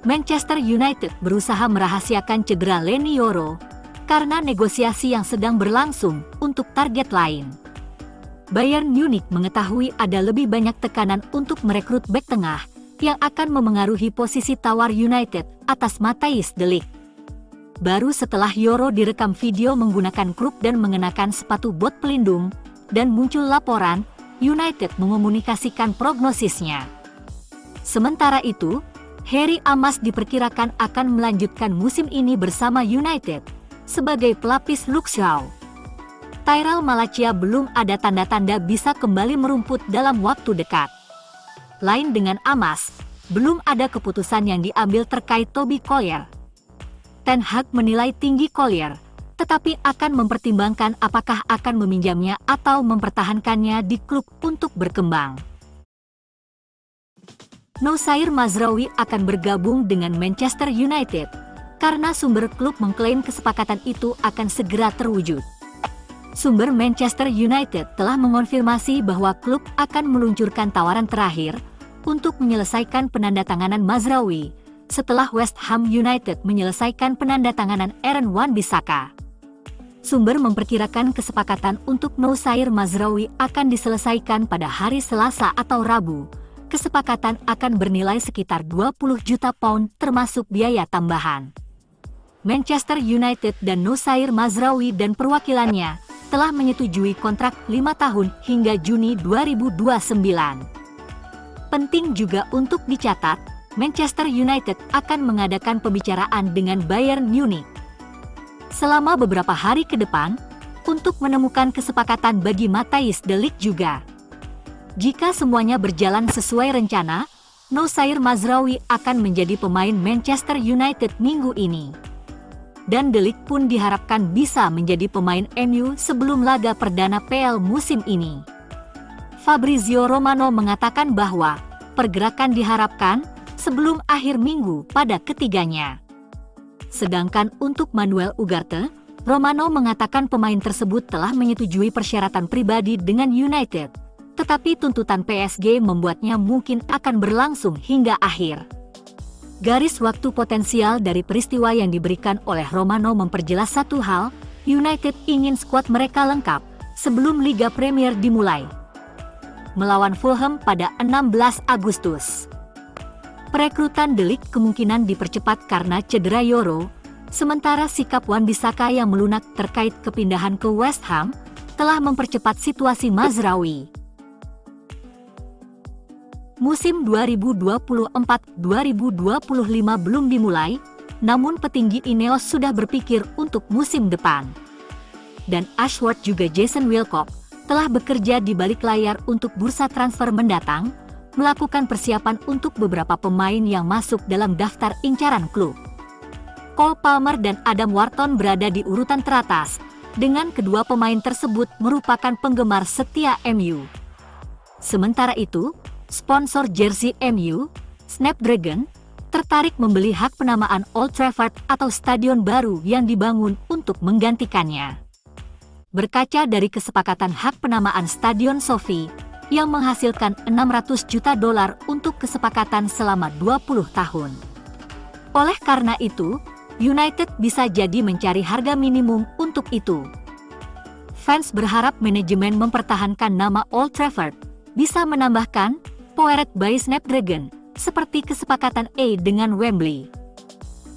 Manchester United berusaha merahasiakan cedera Leny Yoro karena negosiasi yang sedang berlangsung untuk target lain. Bayern Munich mengetahui ada lebih banyak tekanan untuk merekrut bek tengah yang akan memengaruhi posisi tawar United atas Matthijs de Ligt. Baru setelah Yoro direkam video menggunakan kruk dan mengenakan sepatu bot pelindung, dan muncul laporan, United mengomunikasikan prognosisnya. Sementara itu, Harry Amas diperkirakan akan melanjutkan musim ini bersama United sebagai pelapis Luke Shaw. Tyrell Malacia belum ada tanda-tanda bisa kembali merumput dalam waktu dekat. Lain dengan Amas, belum ada keputusan yang diambil terkait Toby Collier. Ten Hag menilai tinggi Collier, tetapi akan mempertimbangkan apakah akan meminjamnya atau mempertahankannya di klub untuk berkembang. Noussair Mazraoui akan bergabung dengan Manchester United, karena sumber klub mengklaim kesepakatan itu akan segera terwujud. Sumber Manchester United telah mengonfirmasi bahwa klub akan meluncurkan tawaran terakhir untuk menyelesaikan penandatanganan Mazraoui setelah West Ham United menyelesaikan penandatanganan Aaron Wan-Bissaka. Sumber memperkirakan kesepakatan untuk Noussair Mazraoui akan diselesaikan pada hari Selasa atau Rabu. Kesepakatan akan bernilai sekitar 20 juta pound termasuk biaya tambahan. Manchester United dan Noussair Mazraoui dan perwakilannya telah menyetujui kontrak 5 tahun hingga Juni 2029. Penting juga untuk dicatat, Manchester United akan mengadakan pembicaraan dengan Bayern Munich selama beberapa hari ke depan untuk menemukan kesepakatan bagi Matthijs de Ligt juga. Jika semuanya berjalan sesuai rencana, Noussair Mazraoui akan menjadi pemain Manchester United minggu ini. Dan de Ligt pun diharapkan bisa menjadi pemain MU sebelum laga perdana PL musim ini. Fabrizio Romano mengatakan bahwa pergerakan diharapkan sebelum akhir minggu pada ketiganya. Sedangkan untuk Manuel Ugarte, Romano mengatakan pemain tersebut telah menyetujui persyaratan pribadi dengan United, tetapi tuntutan PSG membuatnya mungkin akan berlangsung hingga akhir. Garis waktu potensial dari peristiwa yang diberikan oleh Romano memperjelas satu hal, United ingin skuad mereka lengkap sebelum Liga Premier dimulai. Melawan Fulham pada 16 Agustus. Perekrutan de Ligt kemungkinan dipercepat karena cedera Yoro, sementara sikap Wan-Bissaka yang melunak terkait kepindahan ke West Ham telah mempercepat situasi Mazraoui. Musim 2024-2025 belum dimulai, namun petinggi Ineos sudah berpikir untuk musim depan. Dan Ashworth juga Jason Wilcock telah bekerja di balik layar untuk bursa transfer mendatang, melakukan persiapan untuk beberapa pemain yang masuk dalam daftar incaran klub. Cole Palmer dan Adam Wharton berada di urutan teratas, dengan kedua pemain tersebut merupakan penggemar setia MU. Sementara itu, sponsor jersey MU, Snapdragon, tertarik membeli hak penamaan Old Trafford atau stadion baru yang dibangun untuk menggantikannya. Berkaca dari kesepakatan hak penamaan Stadion Sophie, yang menghasilkan $600 juta untuk kesepakatan selama 20 tahun. Oleh karena itu, United bisa jadi mencari harga minimum untuk itu. Fans berharap manajemen mempertahankan nama Old Trafford, bisa menambahkan Powered by Snapdragon, seperti kesepakatan A dengan Wembley.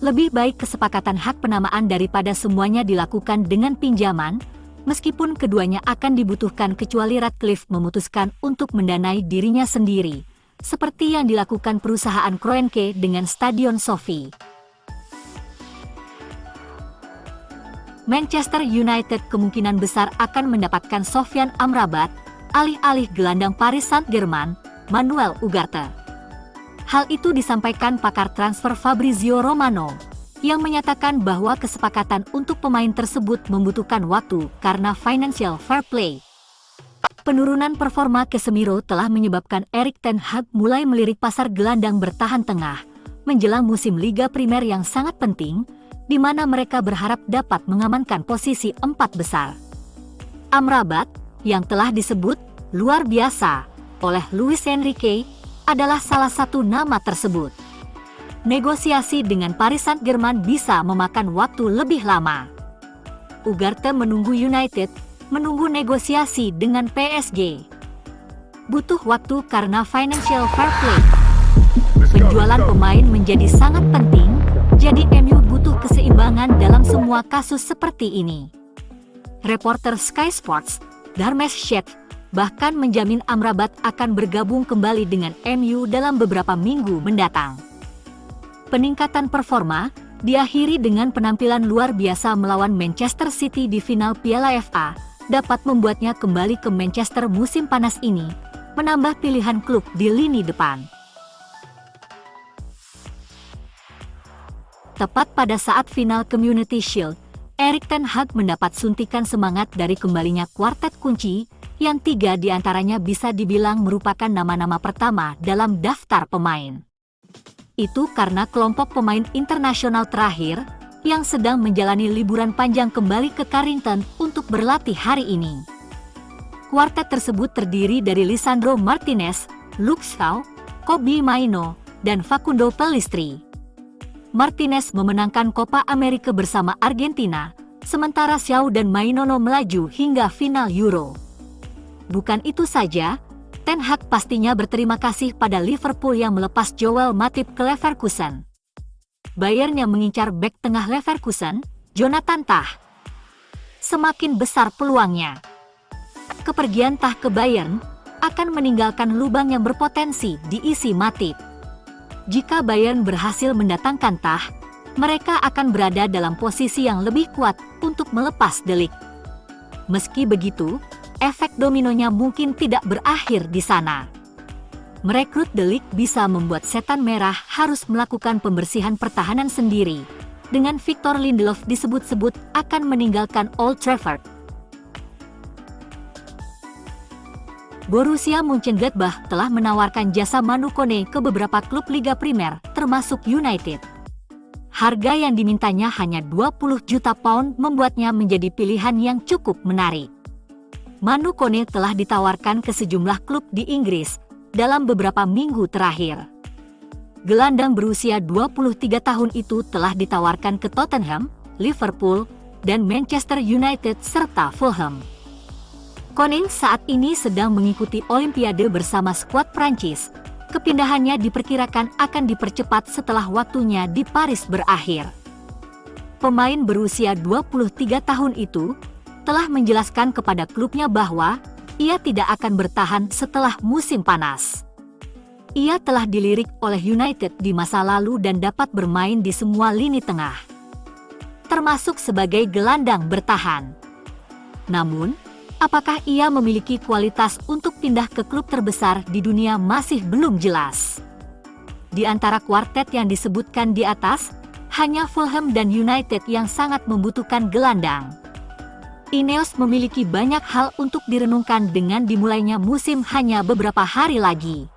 Lebih baik kesepakatan hak penamaan daripada semuanya dilakukan dengan pinjaman, meskipun keduanya akan dibutuhkan kecuali Ratcliffe memutuskan untuk mendanai dirinya sendiri, seperti yang dilakukan perusahaan Kroenke dengan Stadion Sophie. Manchester United kemungkinan besar akan mendapatkan Sofyan Amrabat, alih-alih gelandang Paris Saint-Germain, Manuel Ugarte. Hal itu disampaikan pakar transfer Fabrizio Romano, yang menyatakan bahwa kesepakatan untuk pemain tersebut membutuhkan waktu karena financial fair play. Penurunan performa Casemiro telah menyebabkan Erik ten Hag mulai melirik pasar gelandang bertahan tengah, menjelang musim Liga Primer yang sangat penting, di mana mereka berharap dapat mengamankan posisi 4 besar. Amrabat, yang telah disebut luar biasa oleh Luis Enrique, adalah salah satu nama tersebut. negosiasi dengan Paris Saint-Germain bisa memakan waktu lebih lama. Ugarte menunggu United, menunggu negosiasi dengan PSG. Butuh waktu karena financial fair play. Penjualan pemain menjadi sangat penting, jadi MU butuh keseimbangan dalam semua kasus seperti ini. Reporter Sky Sports, Dharmesh Sheth, bahkan menjamin Amrabat akan bergabung kembali dengan MU dalam beberapa minggu mendatang. Peningkatan performa diakhiri dengan penampilan luar biasa melawan Manchester City di final Piala FA, dapat membuatnya kembali ke Manchester musim panas ini, menambah pilihan klub di lini depan. Tepat pada saat final Community Shield, Erik ten Hag mendapat suntikan semangat dari kembalinya kuartet kunci, yang 3 diantaranya bisa dibilang merupakan nama-nama pertama dalam daftar pemain. Itu karena kelompok pemain internasional terakhir, yang sedang menjalani liburan panjang kembali ke Carrington untuk berlatih hari ini. Kuartet tersebut terdiri dari Lisandro Martinez, Luke Shaw, Kobbie Mainoo, dan Facundo Pellistri. Martinez memenangkan Copa America bersama Argentina, sementara Shaw dan Mainoo melaju hingga final Euro. Bukan itu saja, Ten Hag pastinya berterima kasih pada Liverpool yang melepas Joel Matip ke Leverkusen. Bayern yang mengincar bek tengah Leverkusen, Jonathan Tah. Semakin besar peluangnya. Kepergian Tah ke Bayern akan meninggalkan lubang yang berpotensi diisi Matip. Jika Bayern berhasil mendatangkan Tah, mereka akan berada dalam posisi yang lebih kuat untuk melepas De Ligt. Meski begitu, efek dominonya mungkin tidak berakhir di sana. Merekrut De Ligt bisa membuat setan merah harus melakukan pembersihan pertahanan sendiri, dengan Victor Lindelof disebut-sebut akan meninggalkan Old Trafford. Borussia Mönchengladbach telah menawarkan jasa Manu Kone ke beberapa klub Liga Primer, termasuk United. Harga yang dimintanya hanya 20 juta pound membuatnya menjadi pilihan yang cukup menarik. Manu Kone telah ditawarkan ke sejumlah klub di Inggris dalam beberapa minggu terakhir. Gelandang berusia 23 tahun itu telah ditawarkan ke Tottenham, Liverpool, dan Manchester United serta Fulham. Koning saat ini sedang mengikuti Olimpiade bersama skuad Prancis. Kepindahannya diperkirakan akan dipercepat setelah waktunya di Paris berakhir. Pemain berusia 23 tahun itu telah menjelaskan kepada klubnya bahwa ia tidak akan bertahan setelah musim panas. Ia telah dilirik oleh United di masa lalu dan dapat bermain di semua lini tengah, termasuk sebagai gelandang bertahan. Namun, apakah ia memiliki kualitas untuk pindah ke klub terbesar di dunia masih belum jelas. Di antara kuartet yang disebutkan di atas, hanya Fulham dan United yang sangat membutuhkan gelandang. Ineos memiliki banyak hal untuk direnungkan dengan dimulainya musim hanya beberapa hari lagi.